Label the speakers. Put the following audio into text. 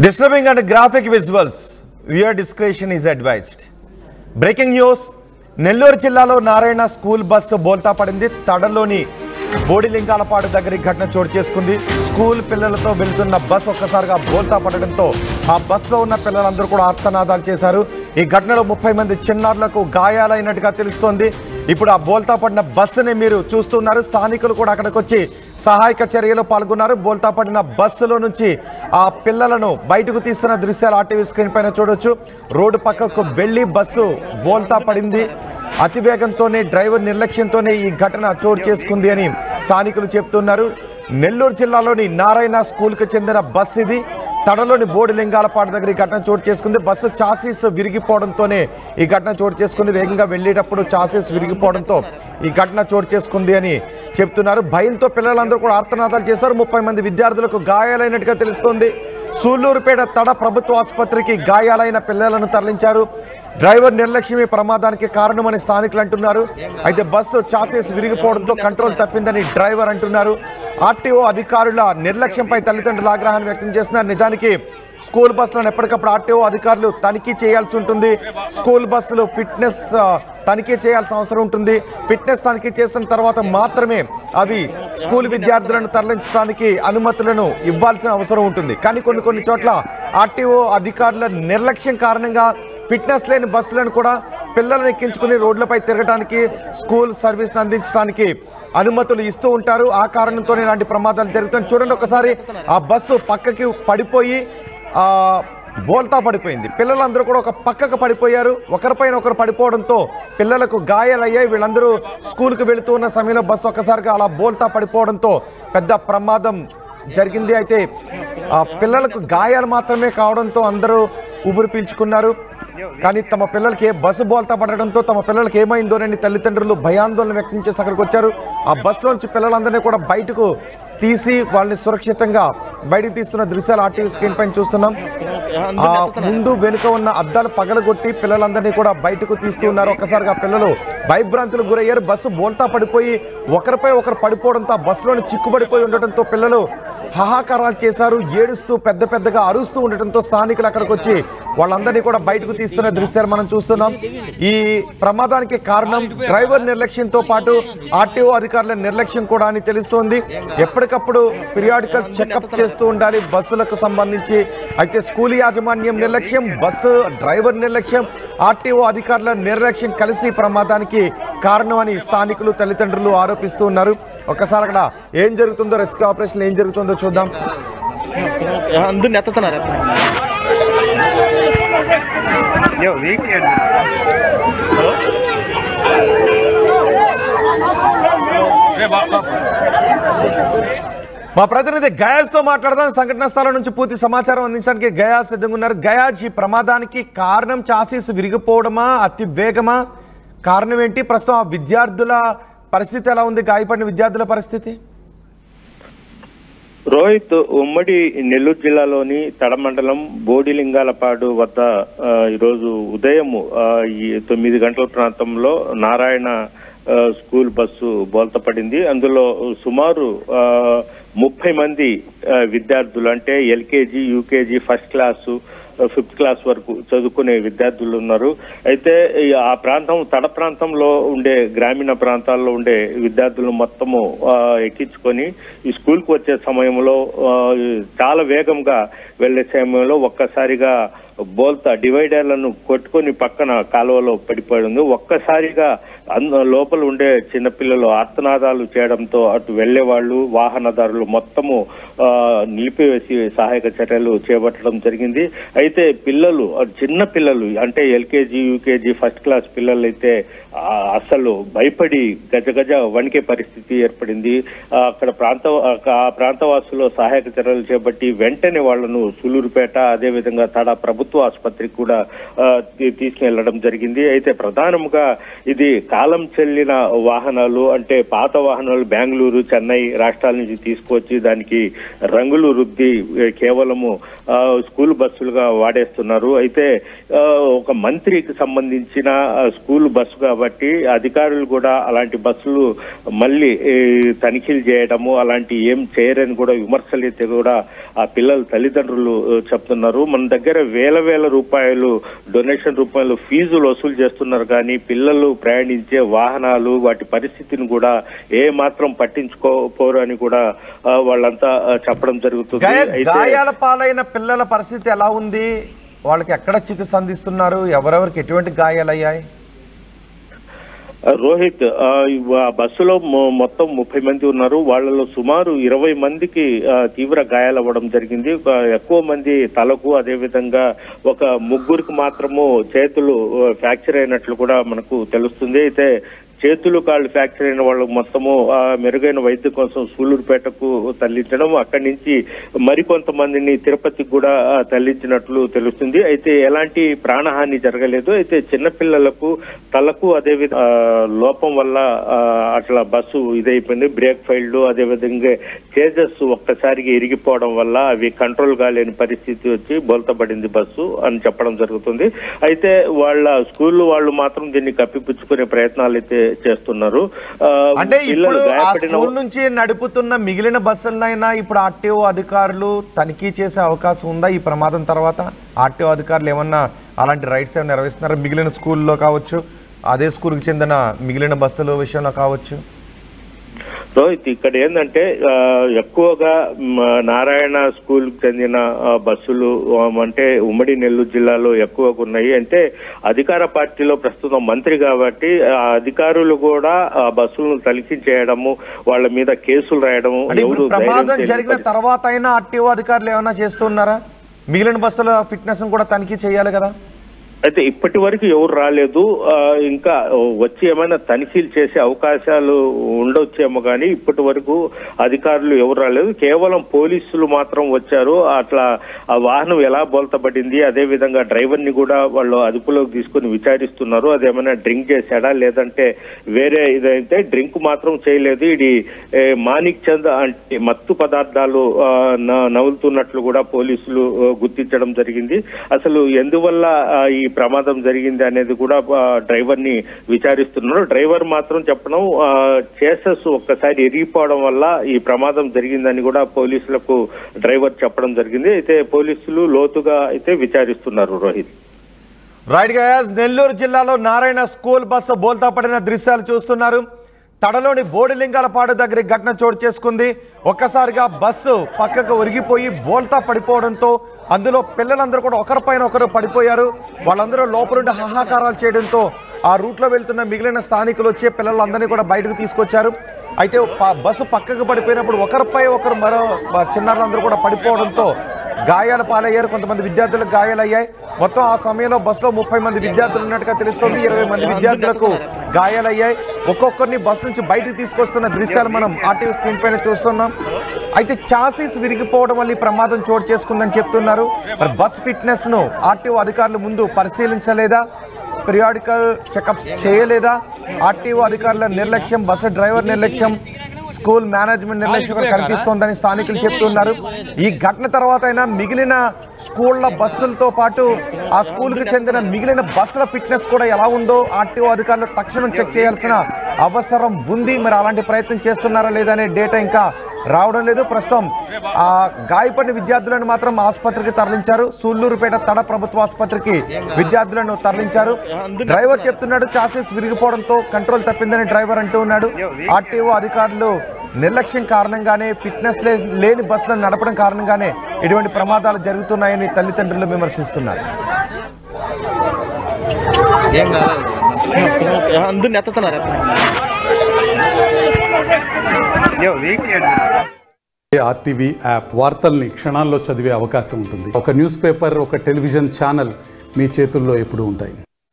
Speaker 1: Disturbing and graphic visuals, viewer discretion is advised. Breaking news, Nellore జిల్లాలో Narayana school bus బోల్తా పడింది. తడలోని బోడిలింగాలపాడు దగ్గర ఘటన చోటు చేసుకుంది. స్కూల్ పిల్లలతో వెళ్తున్న బస్ ఒక్కసారిగా బోల్తా పడడంతో ఆ బస్సులో ఉన్న పిల్లలందరూ కూడా ఆర్తనాదాలు చేశారు. ఈ ఘటనలో 30 మంది చిన్నారులకు గాయాలైనట్టుగా తెలుస్తోంది. ఇప్పుడు ఆ బోల్తా పడిన బస్సుని మీరు చూస్తున్నారు. స్థానికులు కూడా అక్కడికి వచ్చి సహాయక చర్యలో పాల్గొన్నారు. బోల్తా పడిన బస్సులో నుంచి ఆ పిల్లలను బయటకు తీస్తున్న దృశ్యాలు ఆర్టీవీ స్క్రీన్ పైన చూడొచ్చు. రోడ్డు పక్కకు వెళ్లి బస్సు బోల్తా పడింది. అతివేగంతోనే డ్రైవర్ నిర్లక్ష్యంతోనే ఈ ఘటన చోటు చేసుకుంది అని స్థానికులు చెప్తున్నారు. నెల్లూరు జిల్లాలోని నారాయణ స్కూల్కి చెందిన బస్సు ఇది. తడలోని బోడిలింగాలపాడు దగ్గర ఈ ఘటన చోటు చేసుకుంది. బస్సు చాసీస్ విరిగిపోవడంతోనే ఈ ఘటన చోటు చేసుకుంది. వేగంగా వెళ్ళేటప్పుడు చాసీస్ విరిగిపోవడంతో ఈ ఘటన చోటు చేసుకుంది అని చెప్తున్నారు. భయంతో పిల్లలందరూ కూడా ఆర్తనాదాలు చేశారు. 30 మంది విద్యార్థులకు గాయాలైనట్టుగా తెలుస్తోంది. సూళ్లూరుపేట తడ ప్రభుత్వ ఆసుపత్రికి గాయాలైన పిల్లలను తరలించారు. డ్రైవర్ నిర్లక్ష్యమే ప్రమాదానికి కారణమని స్థానికులు అంటున్నారు. అయితే బస్సు చాసీస్ విరిగిపోవడంతో కంట్రోల్ తప్పిందని డ్రైవర్ అంటున్నారు. ఆర్టీఓ అధికారుల నిర్లక్ష్యంపై తల్లిదండ్రులు ఆగ్రహాన్ని వ్యక్తం చేస్తున్నారు. నిజానికి స్కూల్ బస్సులను ఎప్పటికప్పుడు ఆర్టీఓ అధికారులు తనిఖీ చేయాల్సి ఉంటుంది. స్కూల్ బస్సులు ఫిట్నెస్ తనిఖీ చేయాల్సిన అవసరం ఉంటుంది. ఫిట్నెస్ తనిఖీ చేసిన తర్వాత మాత్రమే అవి స్కూల్ విద్యార్థులను తరలించడానికి అనుమతులను ఇవ్వాల్సిన అవసరం ఉంటుంది. కానీ కొన్ని చోట్ల ఆర్టీఓ అధికారుల నిర్లక్ష్యం కారణంగా ఫిట్నెస్ లేని బస్సులను కూడా పిల్లలను ఎక్కించుకుని రోడ్లపై తిరగడానికి స్కూల్ సర్వీస్ని అందించడానికి అనుమతులు ఇస్తూ ఉంటారు. ఆ కారణంతోనే ఇలాంటి ప్రమాదాలు జరుగుతాయి. చూడండి, ఒకసారి ఆ బస్సు పక్కకి పడిపోయి బోల్తా పడిపోయింది. పిల్లలందరూ కూడా ఒక పక్కకు పడిపోయారు. ఒకరిపైన ఒకరు పడిపోవడంతో పిల్లలకు గాయాలయ్యాయి. వీళ్ళందరూ స్కూల్కి వెళుతూ ఉన్న సమయంలో బస్సు ఒక్కసారిగా అలా బోల్తా పడిపోవడంతో పెద్ద ప్రమాదం జరిగింది. అయితే పిల్లలకు గాయాలు మాత్రమే కావడంతో అందరూ ఊపిరి పీల్చుకున్నారు. కానీ తమ పిల్లలకి బస్సు బోల్తా పడడంతో తమ పిల్లలకి ఏమైందోనని తల్లిదండ్రులు భయాందోళన వ్యక్తం చేసి అక్కడికి వచ్చారు. ఆ బస్సులోంచి పిల్లలందరినీ కూడా బయటకు తీసి వాళ్ళని సురక్షితంగా బయటకు తీస్తున్న దృశ్యాలు ఆర్టీవీ స్క్రీన్ పైన చూస్తున్నాం. ముందు వెనుక ఉన్న అద్దాలు పగలగొట్టి పిల్లలందరినీ కూడా బయటకు తీస్తూ ఉన్నారు. ఒక్కసారిగా పిల్లలు భయభ్రాంతులకు గురయ్యారు. బస్సు బోల్తా పడిపోయి ఒకరిపై ఒకరు పడిపోవడంతో ఆ బస్సులోని చిక్కుబడిపోయి ఉండటంతో పిల్లలు హాహాకారాలు చేశారు. ఏడుస్తూ పెద్దగా అరుస్తూ ఉండటంతో స్థానికులు అక్కడికి వచ్చి వాళ్ళందరినీ కూడా బయటకు తీస్తున్న దృశ్యాలు మనం చూస్తున్నాం. ఈ ప్రమాదానికి కారణం డ్రైవర్ నిర్లక్ష్యంతో పాటు ఆర్టీఓ అధికారుల నిర్లక్ష్యం కూడా అని తెలుస్తోంది. ఎప్పటికప్పుడు పీరియాడికల్ చెకప్ చేస్తూ ఉండాలి బస్సులకు సంబంధించి. అయితే స్కూల్ యాజమాన్యం నిర్లక్ష్యం, బస్సు డ్రైవర్ నిర్లక్ష్యం, ఆర్టీఓ అధికారుల నిర్లక్ష్యం కలిసి ప్రమాదానికి కారణం అని స్థానికులు తల్లిదండ్రులు ఆరోపిస్తూ ఉన్నారు. ఒక్కసారి అక్కడ ఏం జరుగుతుందో, రెస్క్యూ ఆపరేషన్ ఏం జరుగుతుందో చూద్దాం.
Speaker 2: అందరిని ఎత్తుతున్నారు.
Speaker 1: మా ప్రతినిధి గయాజ్ తో మాట్లాడదాం. సంఘటనా స్థలం నుంచి పూర్తి సమాచారం అందించడానికి గయాజ్ సిద్ధంగా ఉన్నారు. గయాజ్, ఈ ప్రమాదానికి కారణం చాసీస్ విరిగిపోవడమా, అతి వేగమా? కారణం ఏంటి? ప్రస్తుతం ఆ విద్యార్థుల పరిస్థితి ఎలా ఉంది? గాయపడిన విద్యార్థుల పరిస్థితి?
Speaker 3: రోహిత్, ఉమ్మడి నెల్లూరు జిల్లాలోని తడ మండలం బోడిలింగాలపాడు వద్ద ఈరోజు ఉదయం 9 గంటల ప్రాంతంలో నారాయణ స్కూల్ బస్సు బోల్తా పడింది. అందులో సుమారు 30 మంది విద్యార్థులు, అంటే LKG, UKG, first class, 5th class వరకు చదువుకునే విద్యార్థులు ఉన్నారు. అయితే ఆ ప్రాంతం తడ ప్రాంతంలో ఉండే గ్రామీణ ప్రాంతాల్లో ఉండే విద్యార్థులను మొత్తము ఎక్కించుకొని ఈ స్కూల్కి వచ్చే సమయంలో చాలా వేగంగా వెళ్లే సమయంలో ఒక్కసారిగా బోల్తా డివైడర్లను కొట్టుకొని పక్కన కాలువలో పడిపోయింది. ఒక్కసారిగా లోపల ఉండే చిన్నపిల్లలు ఆర్తనాదాలు చేయడంతో అటు వెళ్లే వాళ్ళు, వాహనదారులు మొత్తము నిలిపివేసి సహాయక చర్యలు చేపట్టడం జరిగింది. అయితే పిల్లలు, చిన్న పిల్లలు, అంటే ఎల్కేజీ, యూకేజీ, ఫస్ట్ క్లాస్ పిల్లలు అయితే అసలు భయపడి గజగజ వణికే పరిస్థితి ఏర్పడింది. అక్కడ ప్రాంతవాసులు సహాయక చర్యలు చేపట్టి వెంటనే వాళ్లను సూళ్లూరుపేట, అదేవిధంగా తడ ప్రభుత్వ ప్రభుత్వ ఆసుపత్రికి కూడా తీసుకెళ్లడం జరిగింది. అయితే ప్రధానంగా ఇది కాలం చెల్లిన వాహనాలు, అంటే పాత వాహనాలు బెంగళూరు, చెన్నై రాష్ట్రాల నుంచి తీసుకొచ్చి దానికి రంగులు రుద్ది కేవలము స్కూల్ బస్సులుగా వాడేస్తున్నారు. అయితే ఒక మంత్రికి సంబంధించిన స్కూల్ బస్సు కాబట్టి అధికారులు కూడా అలాంటి బస్సులు మళ్ళీ తనిఖీలు చేయడము అలాంటి ఏం చేయరని కూడా విమర్శలు అయితే కూడా ఆ పిల్లల తల్లిదండ్రులు చెప్తున్నారు. మన దగ్గర వేల రూపాయలు డొనేషన్ రూపాయలు ఫీజులు వసూలు చేస్తున్నారు, కానీ పిల్లలు ప్రయాణించే వాహనాలు వాటి పరిస్థితిని కూడా ఏ మాత్రం పట్టించుకోపోరు అని కూడా వాళ్ళంతా చెప్పడం జరుగుతుంది.
Speaker 1: గాయాల పాలైన పిల్లల పరిస్థితి ఎలా ఉంది? వాళ్ళకి ఎక్కడ చికిత్స అందిస్తున్నారు? ఎవరెవరికి ఎటువంటి గాయాలయ్యాయి?
Speaker 3: రోహిత్, బస్సులో మొత్తం 30 మంది ఉన్నారు. వాళ్ళలో సుమారు 20 మందికి తీవ్ర గాయాలవ్వడం జరిగింది. ఎక్కువ మంది తలకు, అదేవిధంగా ఒక 3 మాత్రము చేతులు ఫ్రాక్చర్ అయినట్లు కూడా మనకు తెలుస్తుంది. అయితే చేతులు కాళ్ళు ఫ్రాక్చర్ అయిన వాళ్ళు మొత్తము మెరుగైన వైద్యం కోసం సూళ్లూరుపేటకు తరలించడం, అక్కడి నుంచి మరికొంతమందిని తిరుపతికి కూడా తరలించినట్లు తెలుస్తుంది. అయితే ఎలాంటి ప్రాణహాని జరగలేదు. అయితే చిన్నపిల్లలకు తలకు అదేవిధంగా లోపం వల్ల అట్లా బస్సు ఇదైపోయింది. బ్రేక్ ఫెయిల్డ్, అదేవిధంగా చేజెస్ ఒక్కసారిగా ఇరిగిపోవడం వల్ల అవి కంట్రోల్ కాలేని పరిస్థితి వచ్చి బోల్తపడింది బస్సు అని చెప్పడం జరుగుతుంది. అయితే వాళ్ళ స్కూల్ వాళ్ళు మాత్రం దీన్ని కప్పిపుచ్చుకునే ప్రయత్నాలు అయితే చేస్తున్నారు.
Speaker 1: అంటే ఇప్పుడు ఆ స్కూల్ నుంచి నడుపుతున్న మిగిలిన బస్సులనైనా ఇప్పుడు ఆర్టీఓ అధికారులు తనిఖీ చేసే అవకాశం ఉందా? ఈ ప్రమాదం తర్వాత ఆర్టీఓ అధికారులు ఏమన్నా అలాంటి రైడ్స్ ఏమైనా నిర్వహిస్తున్నారు? మిగిలిన స్కూల్లో కావచ్చు, అదే స్కూల్కి చెందిన మిగిలిన బస్సుల విషయంలో కావచ్చు.
Speaker 3: రోహిత్, ఇక్కడ ఏంటంటే ఎక్కువగా నారాయణ స్కూల్ చెందిన బస్సులు అంటే ఉమ్మడి నెల్లూరు జిల్లాలో ఎక్కువగా ఉన్నాయి. అంటే అధికార పార్టీలో ప్రస్తుతం మంత్రి కాబట్టి ఆ అధికారులు కూడా ఆ బస్సులను తనిఖీ చేయడము, వాళ్ళ మీద కేసులు రాయడము.
Speaker 1: ప్రమాదం జరిగిన తర్వాత అయినా ఆర్టీఓ అధికారులు ఏమైనా చేస్తున్నారా? మిగిలిన బస్సుల ఫిట్నెస్ కూడా తనిఖీ చేయాలి కదా.
Speaker 3: అయితే ఇప్పటి వరకు ఎవరు రాలేదు. ఇంకా వచ్చి ఏమైనా తనిఖీలు చేసే అవకాశాలు ఉండొచ్చేమో, కానీ ఇప్పటి వరకు అధికారులు ఎవరు రాలేదు. కేవలం పోలీసులు మాత్రం వచ్చారు. అట్లా ఆ వాహనం ఎలా బోల్తపడింది, అదేవిధంగా డ్రైవర్ని కూడా వాళ్ళు అదుపులోకి తీసుకుని విచారిస్తున్నారు. అదేమైనా డ్రింక్ చేశాడా లేదంటే వేరే ఇదైతే డ్రింక్ మాత్రం చేయలేదు. ఇది మాణిక్ చంద్ అంటే మత్తు పదార్థాలు నవ్వులుతున్నట్లు కూడా పోలీసులు గుర్తించడం జరిగింది. అసలు ఎందువల్ల ఈ ప్రమాదం జరిగింది అనేది కూడా డ్రైవర్ ని విచారిస్తున్నారు. డ్రైవర్ మాత్రం చెప్పడం చేసెస్ ఒక్కసారి ఎరిగిపోవడం వల్ల ఈ ప్రమాదం జరిగిందని కూడా పోలీసులకు డ్రైవర్ చెప్పడం జరిగింది. అయితే పోలీసులు లోతుగా అయితే విచారిస్తున్నారు. రోహిత్,
Speaker 1: రైట్ గయాస్, నెల్లూరు జిల్లాలో నారాయణ స్కూల్ బస్సు బోల్తా పడిన దృశ్యాలు చూస్తున్నారు. తడలోని బోడిలింగాలపాడు దగ్గర ఘటన చోటు చేసుకుంది. ఒక్కసారిగా బస్సు పక్కకు ఒరిగిపోయి బోల్తా పడిపోవడంతో అందులో పిల్లలందరూ కూడా ఒకరిపైన ఒకరు పడిపోయారు. వాళ్ళందరూ లోపలుండి హాహాకారాలు చేయడంతో ఆ రూట్లో వెళ్తున్న మిగిలిన స్థానికులు వచ్చి పిల్లలందరినీ కూడా బయటకు తీసుకొచ్చారు. అయితే బస్సు పక్కకు పడిపోయినప్పుడు ఒకరిపై ఒకరు మరో చిన్నారులందరూ కూడా పడిపోవడంతో గాయాల పాలయ్యారు. కొంతమంది విద్యార్థులకు గాయాలయ్యాయి. మొత్తం ఆ సమయంలో బస్సులో 30 మంది విద్యార్థులు ఉన్నట్టుగా తెలుస్తోంది. 20 మంది విద్యార్థులకు గాయాలయ్యాయి. ఒక్కొక్కరిని బస్సు నుంచి బయటకు తీసుకొస్తున్న దృశ్యాలు మనం ఆర్టీవీ స్క్రీన్ పైన చూస్తున్నాం. అయితే చాసిస్ విరిగిపోవడం వల్ల ఈ ప్రమాదం చోటు చేసుకుందని చెప్తున్నారు. మరి బస్ ఫిట్నెస్ ను ఆర్టీఓ అధికారులు ముందు పరిశీలించలేదా? పీరియాడికల్ చెకప్స్ చేయలేదా? ఆర్టీఓ అధికారుల నిర్లక్ష్యం, బస్సు డ్రైవర్ నిర్లక్ష్యం, స్కూల్ మేనేజ్మెంట్ నిర్లక్ష్యం కనిపిస్తోందని స్థానికులు చెప్తున్నారు. ఈ ఘటన తర్వాత అయినా మిగిలిన స్కూళ్ల బస్సులతో పాటు ఆ స్కూల్కి చెందిన మిగిలిన బస్సుల ఫిట్నెస్ కూడా ఎలా ఉందో ఆర్టీఓ అధికారులు తక్షణం చెక్ చేయాల్సిన అవసరం ఉంది. మరి అలాంటి ప్రయత్నం చేస్తున్నారా లేదా అనే డేటా ఇంకా రావడం లేదు. ప్రస్తుతం ఆ గాయపడిన విద్యార్థులను మాత్రం ఆసుపత్రికి తరలించారు. సూళ్లూరుపేట తడ ప్రభుత్వ ఆసుపత్రికి విద్యార్థులను తరలించారు. డ్రైవర్ చెప్తున్నాడు చాసిస్ విరిగిపోవడంతో కంట్రోల్ తప్పిందని డ్రైవర్ అంటూ ఉన్నాడు. ఆర్టీఓ అధికారులు నిర్లక్ష్యం కారణంగానే, ఫిట్నెస్ లేని బస్సులను నడపడం కారణంగానే ఇటువంటి ప్రమాదాలు జరుగుతున్నాయని తల్లిదండ్రులు విమర్శిస్తున్నారు.
Speaker 4: ఆర్టీవీ యాప్ వార్తల్ని క్షణాల్లో చదివే అవకాశం ఉంటుంది. ఒక న్యూస్ పేపర్, ఒక టెలివిజన్ ఛానల్ మీ చేతుల్లో ఎప్పుడూ ఉంటాయి.